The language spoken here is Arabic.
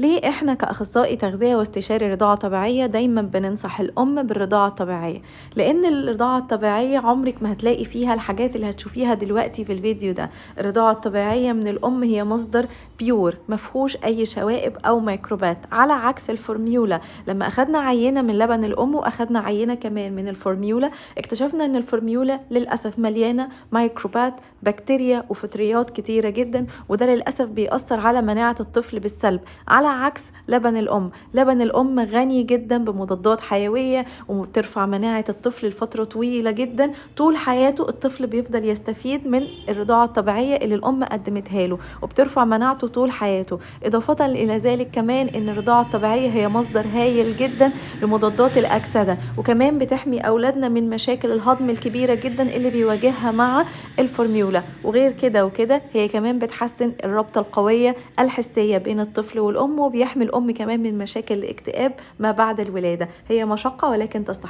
ليه احنا كأخصائي تغذية واستشاري رضاعة طبيعية دايما بننصح الأم بالرضاعة الطبيعية؟ لأن الرضاعة الطبيعية عمرك ما هتلاقي فيها الحاجات اللي هتشوفيها دلوقتي في الفيديو ده. الرضاعة الطبيعية من الأم هي مصدر بيور مفهوش أي شوائب أو ميكروبات، على عكس الفورميولا. لما أخدنا عينة من لبن الأم وأخدنا عينة كمان من الفورميولا، اكتشفنا أن الفورميولا للأسف مليانة ميكروبات، بكتيريا وفطريات كتيرة جدا، وده للأسف بيأثر على مناعة الطفل بالسلب، على عكس لبن الأم. لبن الأم غني جدا بمضادات حيوية وبترفع مناعة الطفل لفترة طويلة جدا. طول حياته الطفل بيفضل يستفيد من الرضاعة الطبيعية اللي الأم قدمتها له، وبترفع مناعته طول حياته. إضافة إلى ذلك كمان إن الرضاعة الطبيعية هي مصدر هايل جدا لمضادات الأكسدة، وكمان بتحمي أولادنا من مشاكل الهضم الكبيرة جدا اللي بيواجهها مع الفورميولا. وغير كده وكده هي كمان بتحسن الرابطة القوية الحسية بين الطفل والأم، وبيحمي الأم كمان من مشاكل الاكتئاب ما بعد الولادة. هي مشقة ولكن تستحق.